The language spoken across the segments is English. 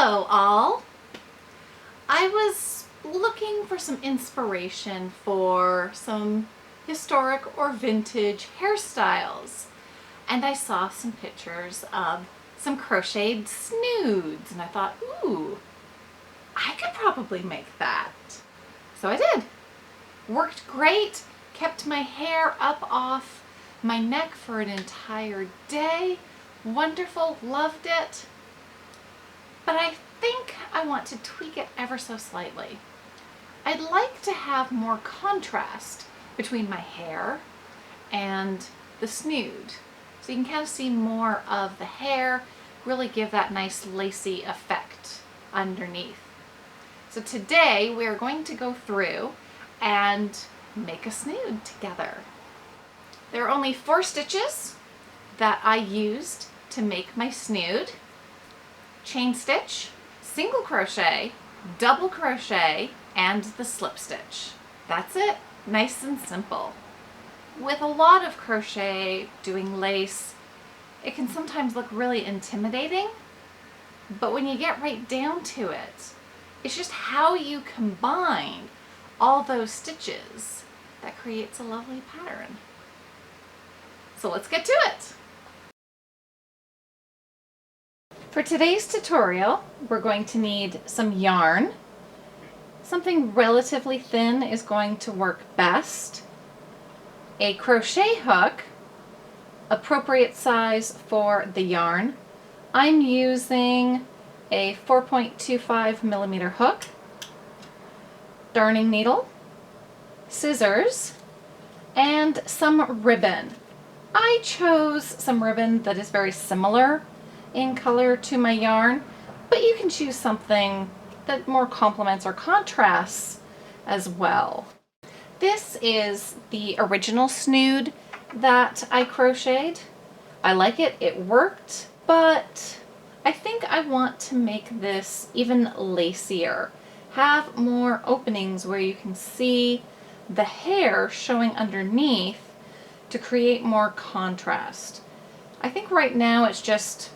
Hello all! I was looking for some inspiration for some historic or vintage hairstyles, and I saw some pictures of some crocheted snoods, and I thought, ooh, I could probably make that. So I did. Worked great, kept my hair up off my neck for an entire day. Wonderful, loved it. But I think I want to tweak it ever so slightly. I'd like to have more contrast between my hair and the snood. So you can kind of see more of the hair, really give that nice lacy effect underneath. So today we're going to go through and make a snood together. There are only 4 stitches that I used to make my snood. Chain stitch, single crochet, double crochet, and the slip stitch. That's it, nice and simple. With a lot of crochet, doing lace, it can sometimes look really intimidating, but when you get right down to it, it's just how you combine all those stitches that creates a lovely pattern. So let's get to it. For today's tutorial, we're going to need some yarn. Something relatively thin is going to work best. A crochet hook, appropriate size for the yarn. I'm using a 4.25 millimeter hook, darning needle, scissors, and some ribbon. I chose some ribbon that is very similar in color to my yarn, but you can choose something that more complements or contrasts as well. This is the original snood that I crocheted. I like it, it worked, but I think I want to make this even lacier. Have more openings where you can see the hair showing underneath to create more contrast. I think right now it's just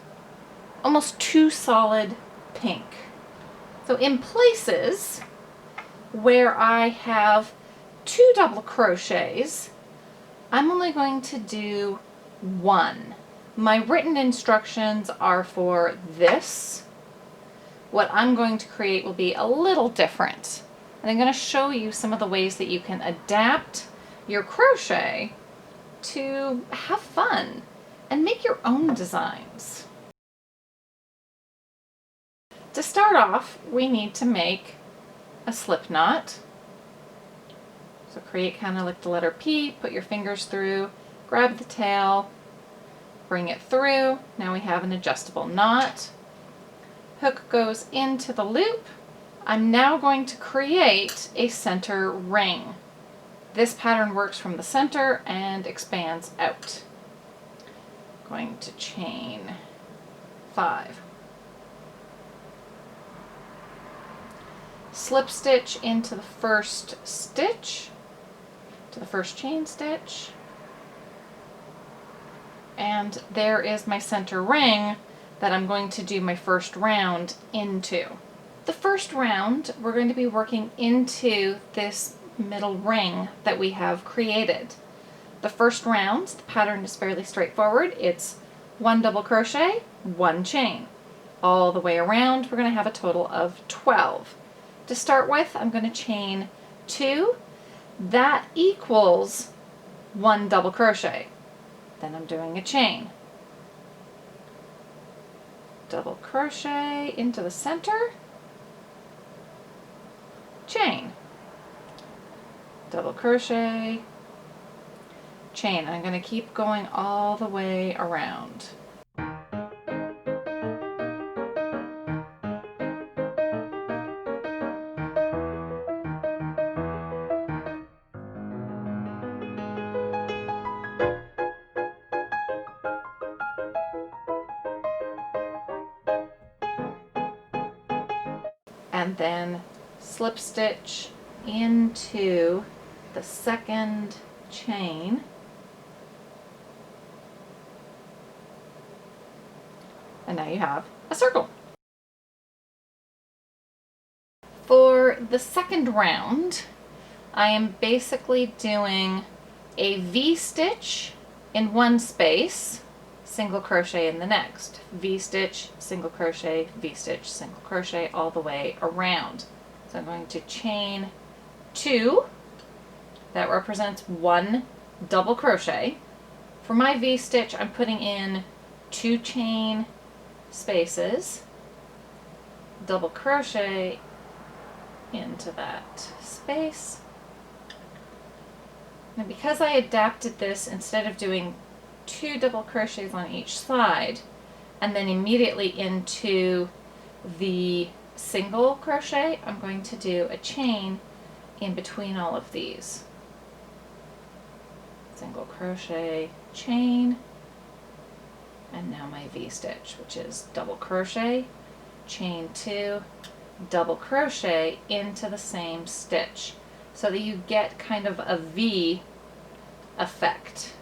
almost too solid pink. So in places where I have 2 double crochets, I'm only going to do 1. My written instructions are for this. What I'm going to create will be a little different. And I'm going to show you some of the ways that you can adapt your crochet to have fun and make your own designs. To start off, we need to make a slip knot. So create kind of like the letter P, put your fingers through, grab the tail, bring it through. Now we have an adjustable knot. Hook goes into the loop. I'm now going to create a center ring. This pattern works from the center and expands out. Going to chain 5. Slip stitch into the first stitch, to the first chain stitch, and there is my center ring that I'm going to do my first round into. The first round we're going to be working into this middle ring that we have created. The first round, the pattern is fairly straightforward. It's 1 double crochet, 1 chain. All the way around we're going to have a total of 12. To start with, I'm going to chain 2. That equals 1 double crochet. Then I'm doing a chain. Double crochet into the center. Chain. Double crochet. Chain. I'm going to keep going all the way around. And then slip stitch into the second chain, and now you have a circle. the second round, I am basically doing a V-stitch in one space, single crochet in the next, V-stitch, single crochet, V-stitch, single crochet, all the way around. So I'm going to chain 2, that represents 1 double crochet. For my V-stitch, I'm putting in 2 chain spaces, double crochet into that space. Now because I adapted this, instead of doing 2 double crochets on each side and then immediately into the single crochet, I'm going to do a chain in between all of these. Single crochet, chain, and now my V-stitch, which is double crochet, chain 2, double crochet into the same stitch, so that you get kind of a V effect.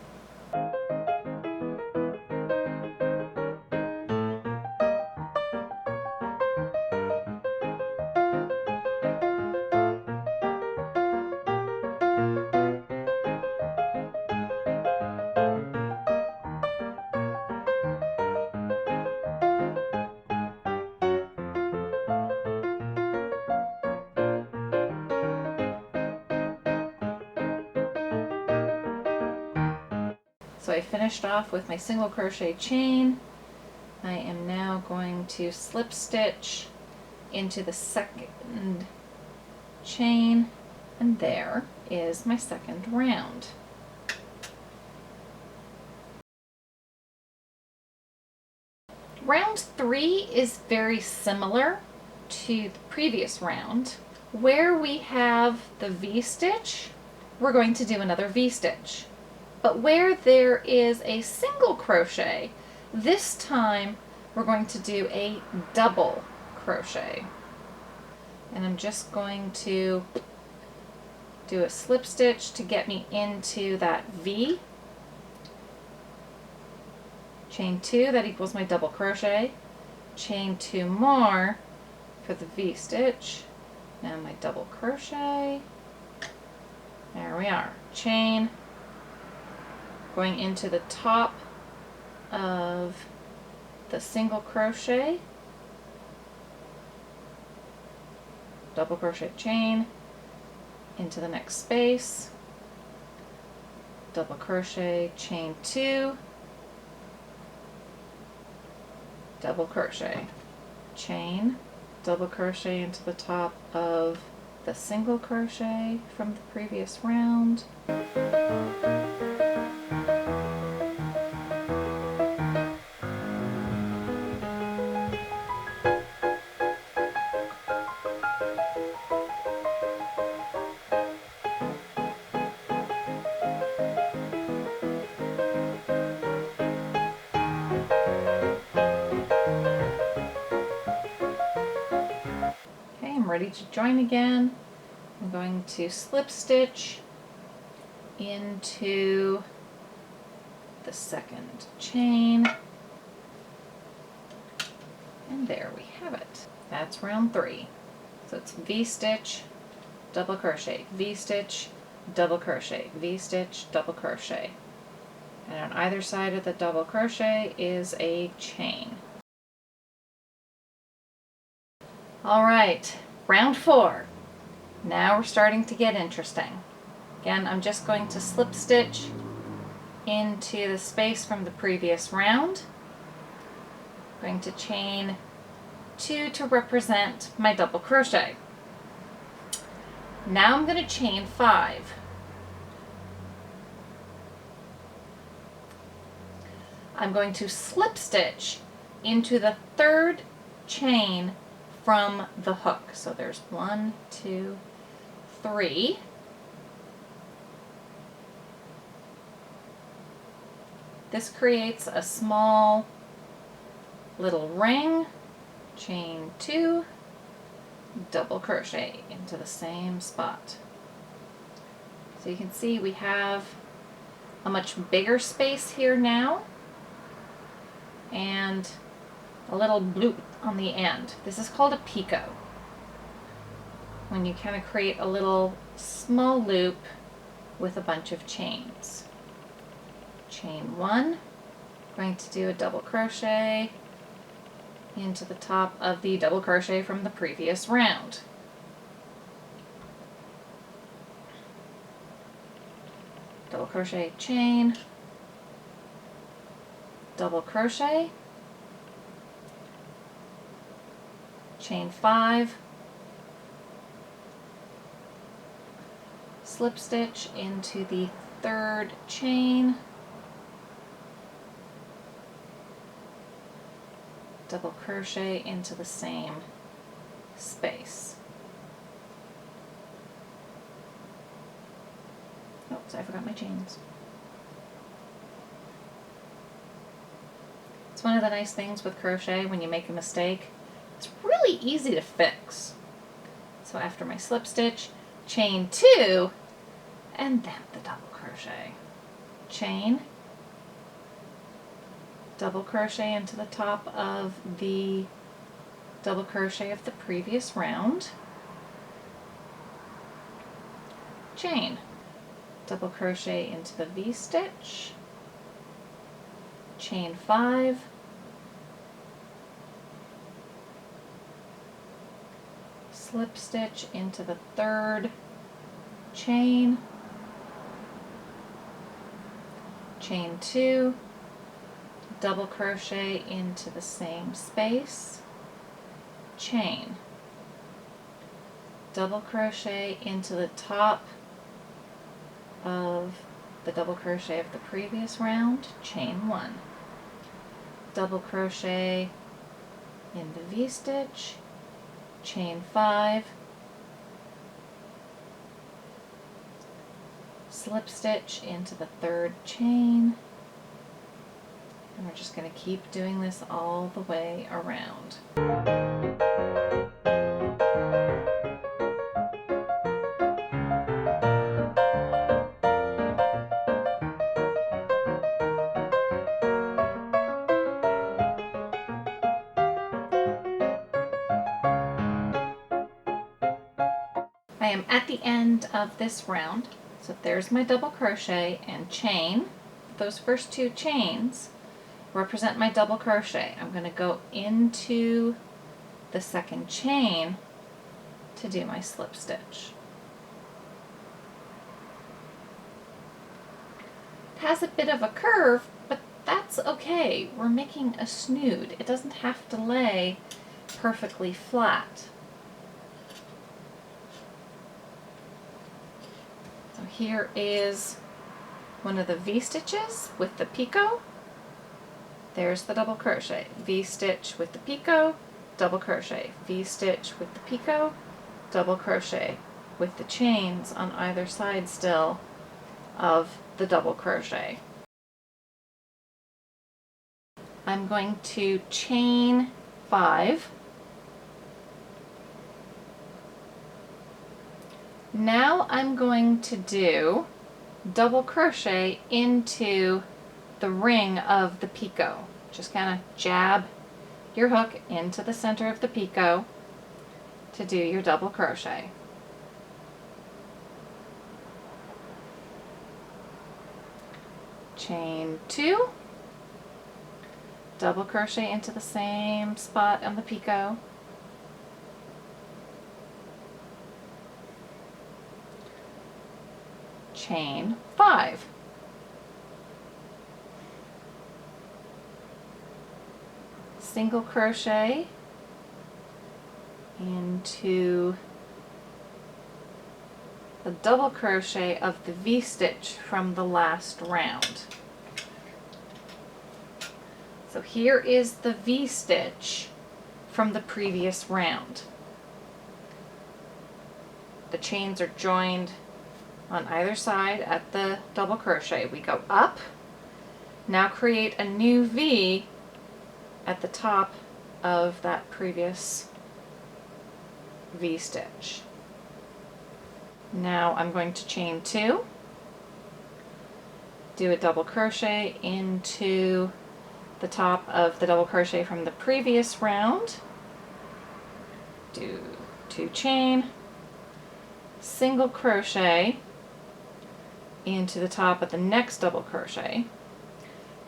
So I finished off with my single crochet chain. I am now going to slip stitch into the second chain, and there is my second round. Round 3 is very similar to the previous round. Where we have the V-stitch, we're going to do another V-stitch. But where there is a single crochet, this time we're going to do a double crochet. And I'm just going to do a slip stitch to get me into that V. Chain 2, that equals my double crochet. Chain 2 more for the V-stitch. Now my double crochet. There we are. Chain, going into the top of the single crochet, double crochet, chain, into the next space, double crochet, chain 2, double crochet, chain, double crochet into the top of the single crochet from the previous round. Ready to join again. I'm going to slip stitch into the second chain, and there we have it. That's round 3. So it's V-stitch, double crochet, V-stitch, double crochet, V-stitch, double crochet, and on either side of the double crochet is a chain. All right. Round 4. Now we're starting to get interesting. Again, I'm just going to slip stitch into the space from the previous round. I'm going to chain 2 to represent my double crochet. Now I'm going to chain 5. I'm going to slip stitch into the third chain from the hook. So there's 1, 2, 3. This creates a small little ring, chain 2, double crochet into the same spot. So you can see we have a much bigger space here now, and a little bloop on the end. This is called a picot. when you kind of create a little small loop with a bunch of chains. Chain 1, going to do a double crochet into the top of the double crochet from the previous round. Double crochet, chain, double crochet, chain 5, slip stitch into the third chain, double crochet into the same space. Oops, I forgot my chains. It's one of the nice things with crochet when you make a mistake. It's really easy to fix. So after my slip stitch, chain 2, and then the double crochet. Chain, double crochet into the top of the double crochet of the previous round, chain, double crochet into the V-stitch, chain 5, slip stitch into the third chain, chain 2, double crochet into the same space, chain, double crochet into the top of the double crochet of the previous round, chain 1, double crochet in the V-stitch, chain 5, slip stitch into the third chain, and we're just going to keep doing this all the way around. I am at the end of this round, so there's my double crochet and chain. Those first 2 chains represent my double crochet. I'm going to go into the second chain to do my slip stitch. It has a bit of a curve, but that's okay. We're making a snood. It doesn't have to lay perfectly flat. So here is one of the V-stitches with the picot. There's the double crochet, V-stitch with the picot, double crochet, V-stitch with the picot, double crochet with the chains on either side still of the double crochet. I'm going to chain 5. Now I'm going to do double crochet into the ring of the picot. Just kind of jab your hook into the center of the picot to do your double crochet. Chain 2, double crochet into the same spot on the picot, chain 5, single crochet into the double crochet of the V-stitch from the last round. So here is the V-stitch from the previous round. The chains are joined on either side at the double crochet. We go up, now create a new V at the top of that previous V-stitch. Now I'm going to chain 2, do a double crochet into the top of the double crochet from the previous round, do 2 chain, single crochet into the top of the next double crochet,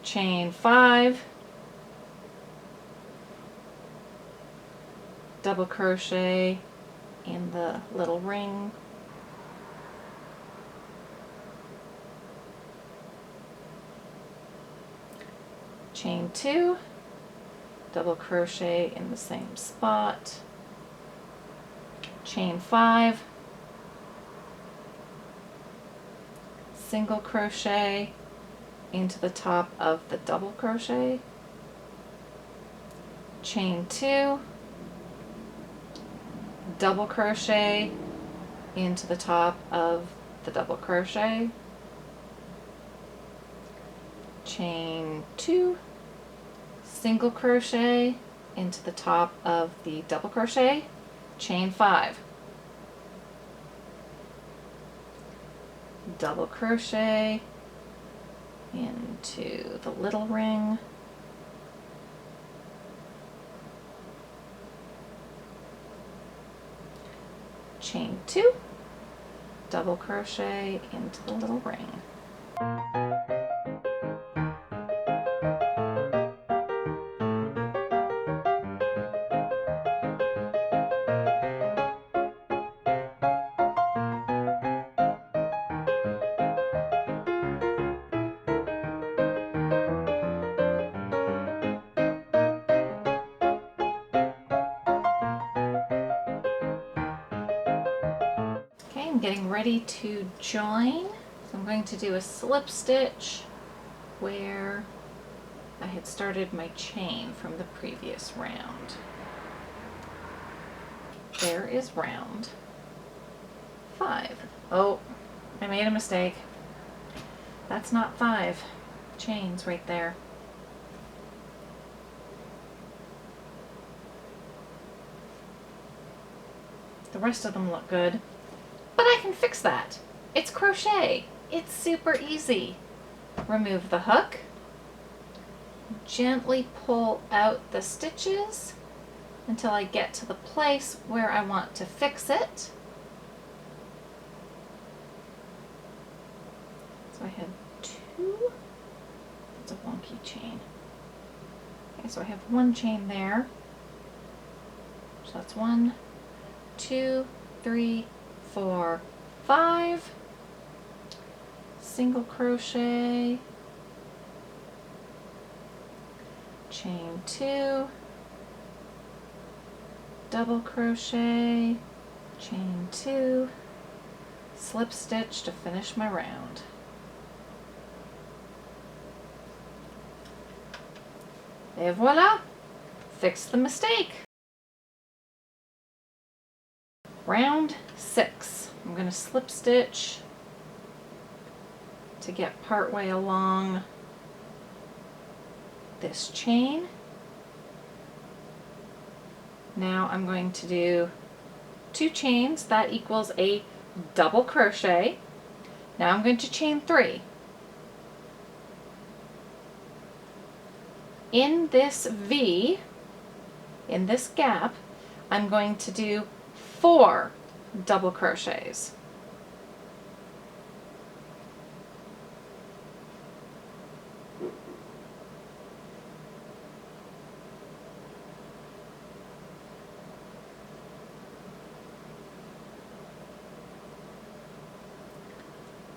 chain 5, double crochet in the little ring, chain 2, double crochet in the same spot, chain 5, single crochet into the top of the double crochet, chain 2, double crochet into the top of the double crochet, chain 2, single crochet into the top of the double crochet, chain 5, double crochet into the little ring, chain 2, double crochet into the little ring. Okay, I'm getting ready to join. So I'm going to do a slip stitch where I had started my chain from the previous round. There is round 5. Oh, I made a mistake. That's not 5 chains right there. The rest of them look good. But I can fix that. It's crochet. It's super easy. Remove the hook. Gently pull out the stitches until I get to the place where I want to fix it. So I had 2. It's a wonky chain. Okay, so I have 1 chain there. So that's 1, 2, 3, 4, 5, single crochet, chain 2, double crochet, chain 2, slip stitch to finish my round. Et voila! Fix the mistake. Round 6. I'm going to slip stitch to get part way along this chain. Now I'm going to do 2 chains. That equals a double crochet. Now I'm going to chain 3. In this V, in this gap, I'm going to do 4 double crochets.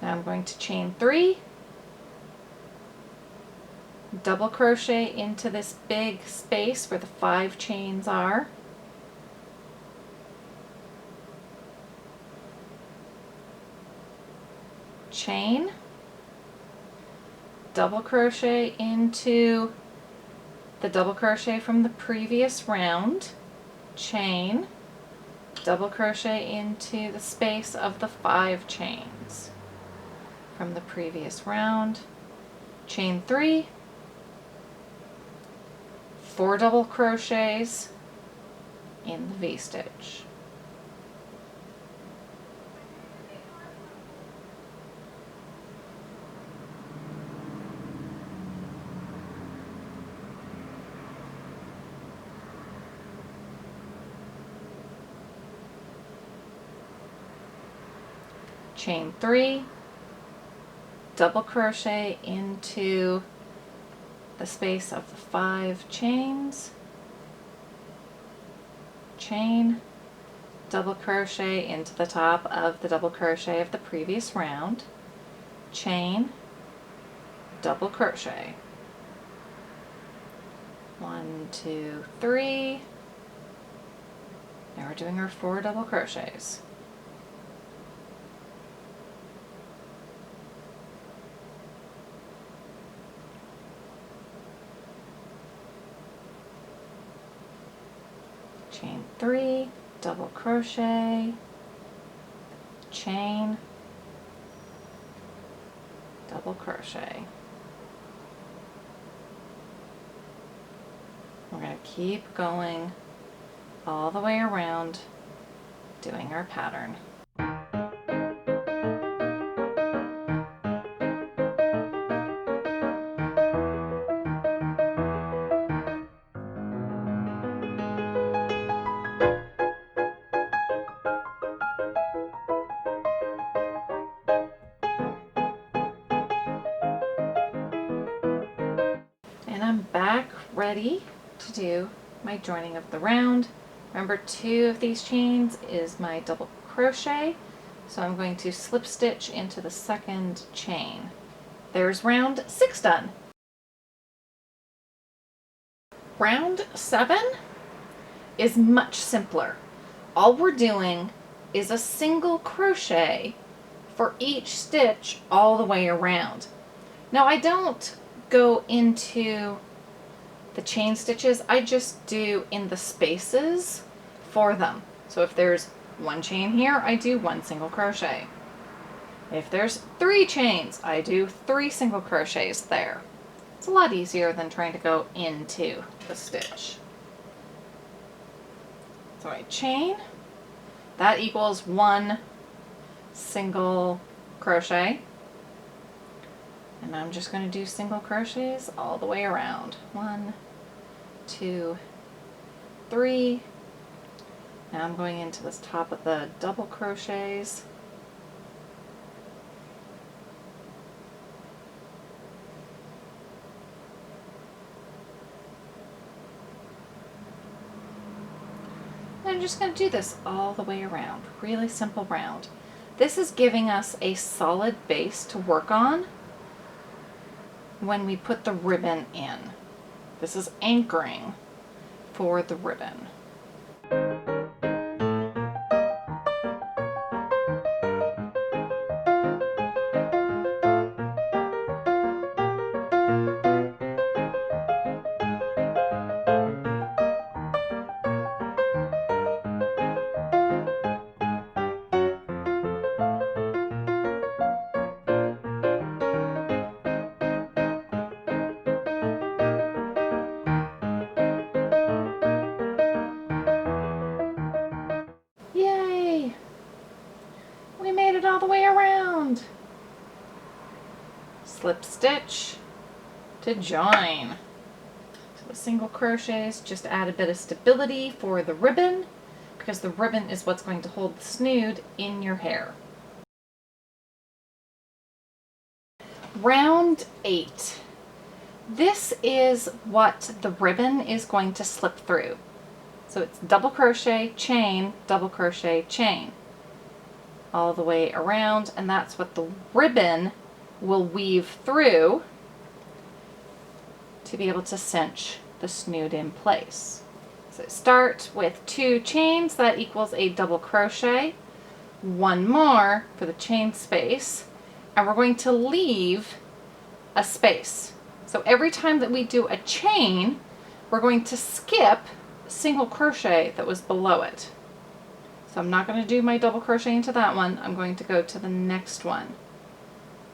Now I'm going to chain 3, double crochet into this big space where the 5 chains are. Chain, double crochet into the double crochet from the previous round, chain, double crochet into the space of the 5 chains from the previous round, chain 3, 4 double crochets in the V-stitch. chain 3, double crochet into the space of the 5 chains, chain, double crochet into the top of the double crochet of the previous round, chain, double crochet. 1, 2, 3. Now we're doing our 4 double crochets. Chain 3, double crochet, chain, double crochet. We're going to keep going all the way around doing our pattern. And I'm back ready to do my joining of the round. Remember, 2 of these chains is my double crochet, so I'm going to slip stitch into the 2nd chain. There's round 6 done. Round 7 is much simpler. All we're doing is a single crochet for each stitch all the way around. Now, I don't go into the chain stitches, I just do in the spaces for them. So if there's 1 chain here, I do 1 single crochet. If there's 3 chains, I do 3 single crochets there. It's a lot easier than trying to go into the stitch. So I chain, that equals 1 single crochet. And I'm just going to do single crochets all the way around. 1, 2, 3. Now I'm going into this top of the double crochets. And I'm just going to do this all the way around. Really simple round. This is giving us a solid base to work on when we put the ribbon in. This is anchoring for the ribbon. Yay! We made it all the way around. Slip stitch to join. So the single crochets just add a bit of stability for the ribbon, because the ribbon is what's going to hold the snood in your hair. Round 8. This is what the ribbon is going to slip through. So it's double crochet, chain, double crochet, chain all the way around, and that's what the ribbon will weave through to be able to cinch the snood in place. So start with 2 chains, that equals a double crochet, 1 more for the chain space, and we're going to leave a space. So every time that we do a chain, we're going to skip single crochet that was below it. So I'm not going to do my double crochet into that one. I'm going to go to the next one.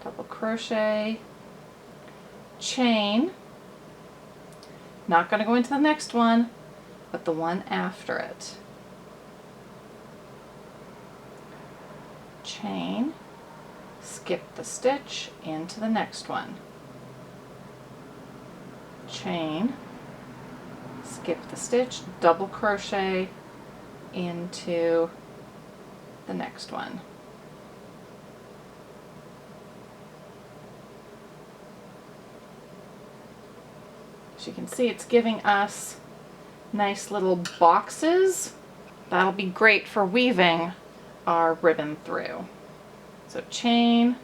Double crochet, chain, not going to go into the next one, but the one after it. Chain, skip the stitch into the next one. Chain, skip the stitch, double crochet into the next one. As you can see, it's giving us nice little boxes. That'll be great for weaving our ribbon through. So chain,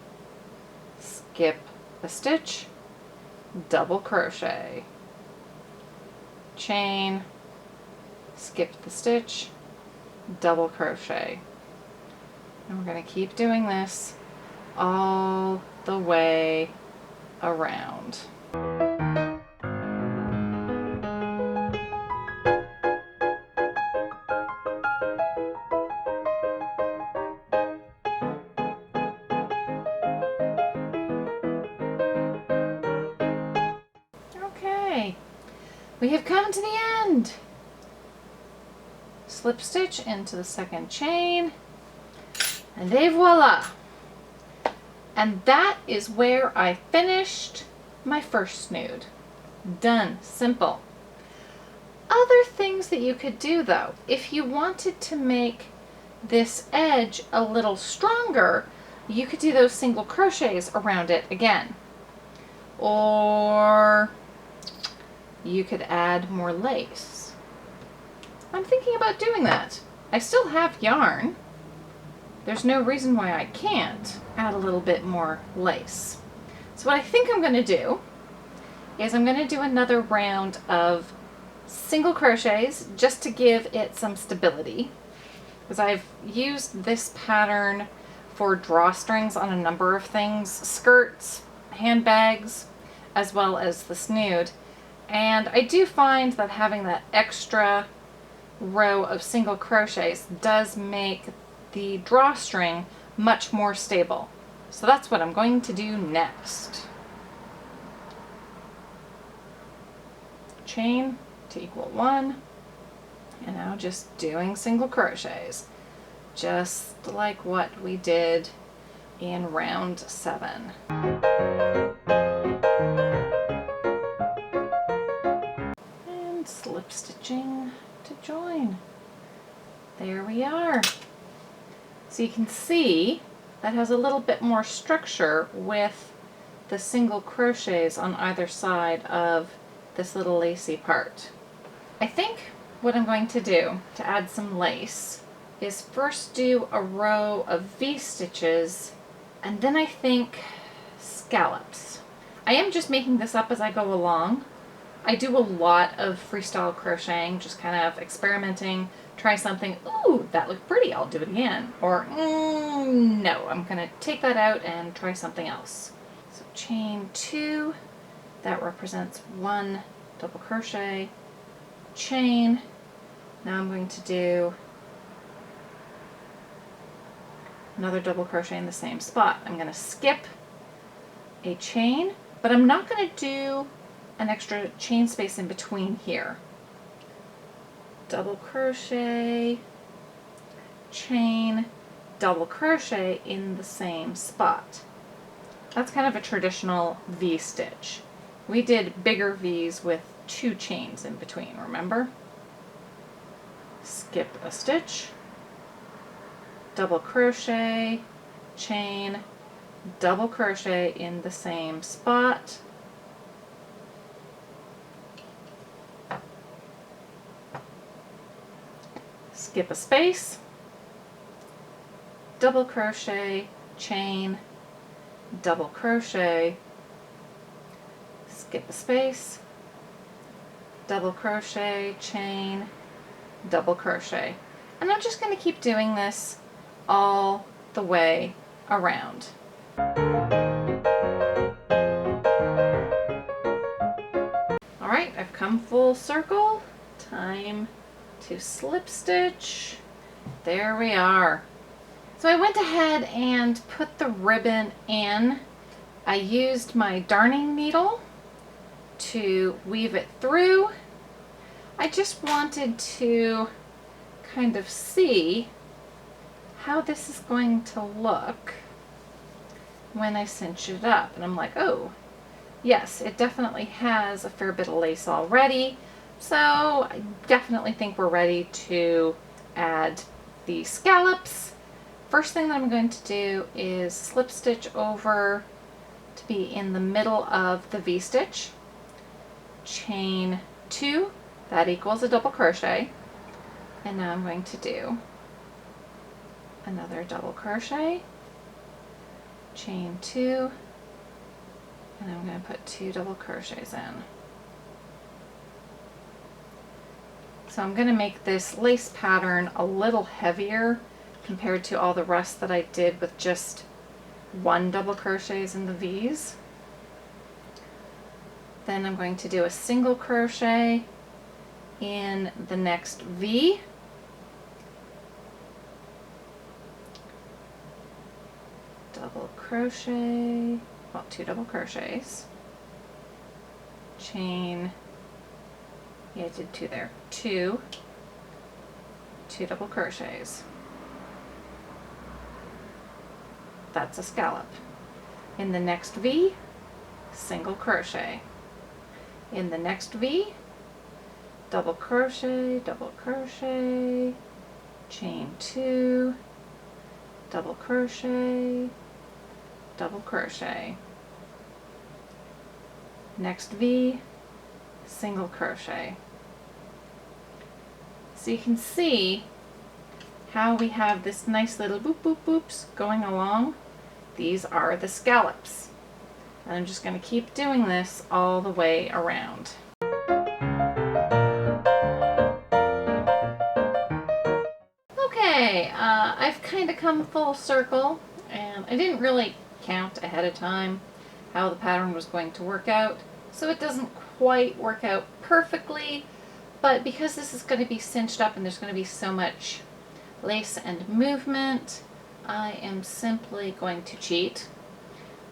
skip a stitch, double crochet, chain, skip the stitch, double crochet. And we're going to keep doing this all the way around. Okay, we have come to the end. Slip stitch into the second chain, and voila! And that is where I finished my first snood. Done. Simple. Other things that you could do though, if you wanted to make this edge a little stronger, you could do those single crochets around it again. Or you could add more lace. I'm thinking about doing that. I still have yarn. There's no reason why I can't add a little bit more lace. So what I think I'm going to do is I'm going to do another round of single crochets just to give it some stability, because I've used this pattern for drawstrings on a number of things, skirts, handbags, as well as the snood. And I do find that having that extra row of single crochets does make the drawstring much more stable. So that's what I'm going to do next. Chain to equal 1, and now just doing single crochets, just like what we did in round 7. And slip stitching to join. There we are. So you can see that has a little bit more structure with the single crochets on either side of this little lacy part. I think what I'm going to do to add some lace is first do a row of V-stitches, and then I think scallops. I am just making this up as I go along. I do a lot of freestyle crocheting, just kind of experimenting, try something, ooh, that looked pretty, I'll do it again. Or, no, I'm gonna take that out and try something else. So chain 2, that represents 1 double crochet, chain. Now I'm going to do another double crochet in the same spot. I'm gonna skip a chain, but I'm not gonna do an extra chain space in between here. Double crochet, chain, double crochet in the same spot. That's kind of a traditional V stitch. We did bigger V's with 2 chains in between, remember? Skip a stitch, double crochet, chain, double crochet in the same spot. Skip a space, double crochet, chain, double crochet, skip a space, double crochet, chain, double crochet. And I'm just going to keep doing this all the way around. Alright, I've come full circle. Time to slip stitch. There we are. So I went ahead and put the ribbon in. I used my darning needle to weave it through. I just wanted to kind of see how this is going to look when I cinch it up. And I'm like, oh, yes, it definitely has a fair bit of lace already. So I definitely think we're ready to add the scallops. First thing that I'm going to do is slip stitch over to be in the middle of the V-stitch, chain 2, that equals a double crochet, and now I'm going to do another double crochet, chain 2, and I'm going to put 2 double crochets in. So I'm going to make this lace pattern a little heavier compared to all the rest that I did with just 1 double crochets in the V's. Then I'm going to do a single crochet in the next V, double crochet, well, 2 double crochets, chain, yeah, I did 2 there, 2 double crochets. That's a scallop. In the next V, single crochet. In the next V, double crochet, chain 2, double crochet, double crochet. Next V, single crochet. So you can see how we have this nice little boop boop boops going along. These are the scallops. And I'm just going to keep doing this all the way around. Okay, I've kind of come full circle, and I didn't really count ahead of time how the pattern was going to work out, so it doesn't quite work out perfectly, but because this is going to be cinched up and there's going to be so much lace and movement, I am simply going to cheat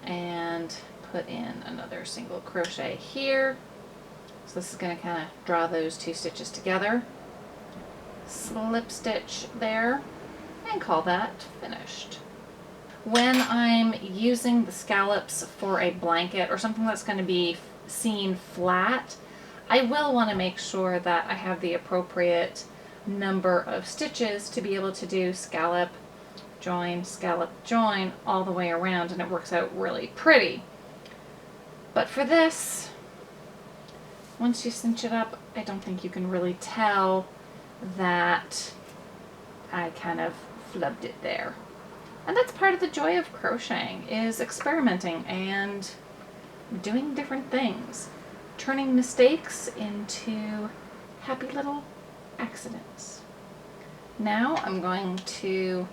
and put in another single crochet here. So this is going to kind of draw those 2 stitches together, slip stitch there, and call that finished. When I'm using the scallops for a blanket or something that's going to be seen flat, I will want to make sure that I have the appropriate number of stitches to be able to do scallop, join, all the way around, and it works out really pretty. But for this, once you cinch it up, I don't think you can really tell that I kind of flubbed it there. And that's part of the joy of crocheting, is experimenting and doing different things, turning mistakes into happy little accidents. Now I'm going to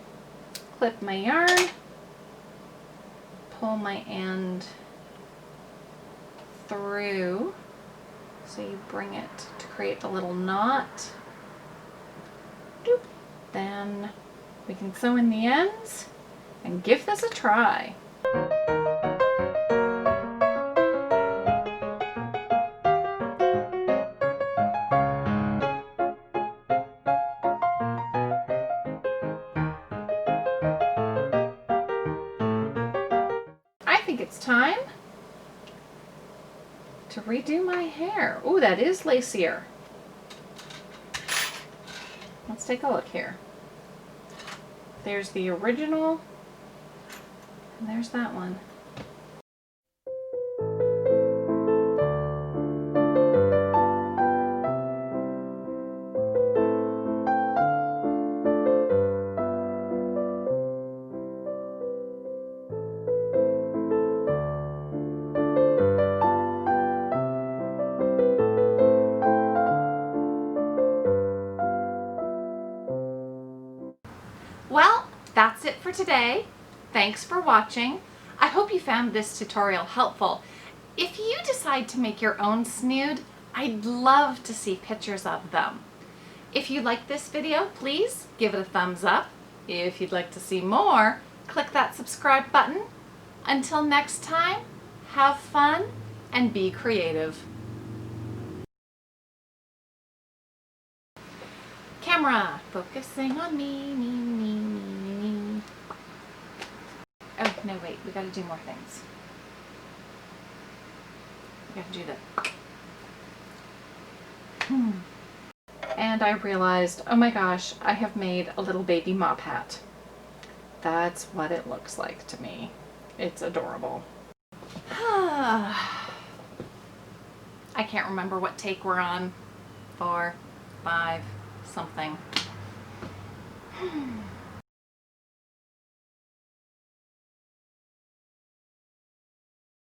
clip my yarn, pull my end through so you bring it to create a little knot. Doop. Then we can sew in the ends and give this a try. I think it's time to redo my hair. Ooh, that is lacier. Let's take a look here. There's the original, and there's that one. Well, that's it for today. Thanks for watching. I hope you found this tutorial helpful. If you decide to make your own snood, I'd love to see pictures of them. If you like this video, please give it a thumbs up. If you'd like to see more, click that subscribe button. Until next time, have fun and be creative. Camera, focusing on me. Oh, no, wait, we gotta do more things. We gotta do the... And I realized, oh my gosh, I have made a little baby mop hat. That's what it looks like to me. It's adorable. I can't remember what take we're on. 4, 5, something.